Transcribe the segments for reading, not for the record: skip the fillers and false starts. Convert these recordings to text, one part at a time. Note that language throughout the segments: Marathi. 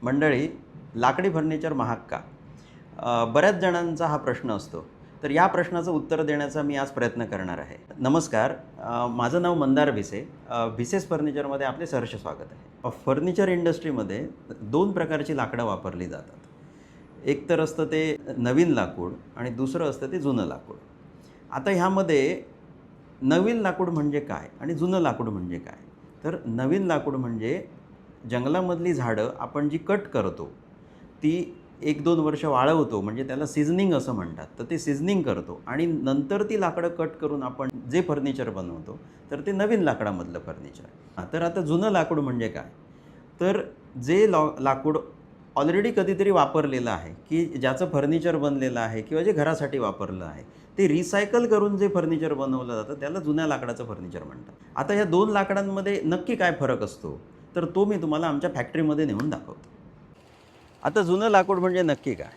मंडळी, लाकडी फर्निचर महाग का? बऱ्याच जणांचा हा प्रश्न असतो. तर या प्रश्नाचं उत्तर देण्याचा मी आज प्रयत्न करणार आहे. नमस्कार, माझं नाव मंदार भिसे. भिसेस फर्निचरमध्ये आपले सहर्ष स्वागत आहे. फर्निचर इंडस्ट्रीमध्ये दोन प्रकारची लाकडं वापरली जातात. एक तर असतं ते नवीन लाकूड आणि दुसरं असतं ते जुनं लाकूड. आता ह्यामध्ये नवीन लाकूड म्हणजे काय आणि जुनं लाकूड म्हणजे काय? तर नवीन लाकूड म्हणजे जंगलामधली झाडं आपण जी कट करतो ती 1-2 वर्ष वाळवतो, म्हणजे त्याला सिझनिंग असं म्हणतात. तर ते सिझनिंग करतो आणि नंतर ती लाकडं कट करून आपण जे फर्निचर बनवतो तर ते नवीन लाकडामधलं फर्निचर. तर आता जुनं लाकूड म्हणजे काय? तर जे लाकूड ऑलरेडी कधीतरी वापरलेलं आहे, की ज्याचं फर्निचर बनलेलं आहे किंवा जे घरासाठी वापरलं आहे, ते रिसायकल करून जे फर्निचर बनवलं जातं त्याला जुन्या लाकडाचं फर्निचर म्हणतात. आता ह्या दोन लाकडांमध्ये नक्की काय फरक असतो, तर तो मी तुम्हाला आमच्या फॅक्टरीमध्ये नेऊन दाखवतो. आता जुनं लाकूड म्हणजे नक्की काय?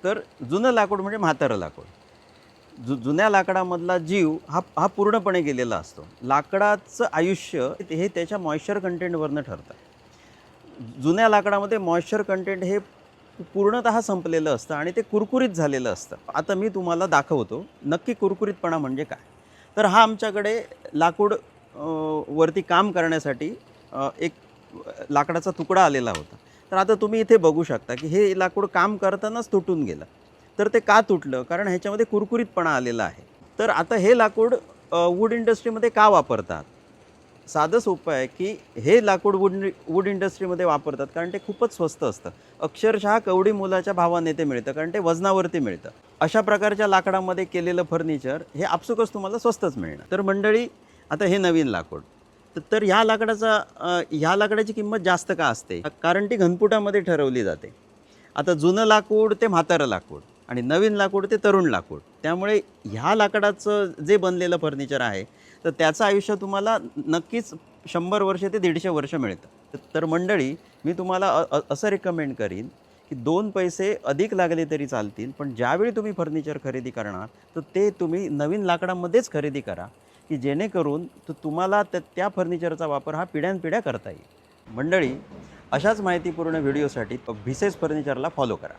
तर जुनं लाकूड म्हणजे म्हातारं लाकूड. जुन्या लाकडामधला जीव हा पूर्णपणे गेलेला असतो. लाकडाचं आयुष्य हे त्याच्या मॉइश्चर कंटेंटवरनं ठरतं. जुन्या लाकडामध्ये मॉइश्चर कंटेंट हे पूर्णतः संपलेलं असतं आणि ते कुरकुरीत झालेलं असतं. आता मी तुम्हाला दाखवतो नक्की कुरकुरीतपणा म्हणजे काय. तर हा आमच्याकडे लाकूड वरती काम करण्यासाठी एक लाकडाचा तुकडा आलेला होता. तर आता तुम्ही इथे बघू शकता की हे लाकूड काम करतानाच तुटून गेलं. तर ते का तुटलं? कारण ह्याच्यामध्ये कुरकुरीतपणा आलेला आहे. तर आता हे लाकूड वूड इंडस्ट्रीमध्ये का वापरतात? साधं सोपं आहे की हे लाकूड वूड इंडस्ट्रीमध्ये वापरतात कारण ते खूपच स्वस्त असतं. अक्षरशः कवडी मोलाच्या भावाने ते मिळतं, कारण ते वजनावरती मिळतं. अशा प्रकारच्या लाकडामध्ये केलेलं फर्निचर हे आपसुकच तुम्हाला स्वस्तच मिळणार. तर मंडळी, आता हे नवीन लाकूड, तर ह्या लाकडाची किंमत जास्त का असते? कारण ती घनफुटामध्ये ठरवली जाते. आता जुनं लाकूड ते म्हातारं लाकूड आणि नवीन लाकूड ते तरुण लाकूड. त्यामुळे ह्या लाकडाचं जे बनलेलं फर्निचर आहे तर त्याचं आयुष्य तुम्हाला नक्कीच 100 वर्ष ते 150 वर्ष मिळतं. तर मंडळी, मी तुम्हाला असं रिकमेंड करीन की 2 पैसे अधिक लागले तरी चालतील, पण ज्यावेळी तुम्ही फर्निचर खरेदी करणार तर ते तुम्ही नवीन लाकडामध्येच खरेदी करा, की जेणेकरून तुम्हाला त्या फर्निचरचा वापर हा पिढ्यानपिढ्या करता येईल. मंडळी, अशाच माहितीपूर्ण व्हिडिओसाठी भिसेस फर्निचरला फॉलो करा.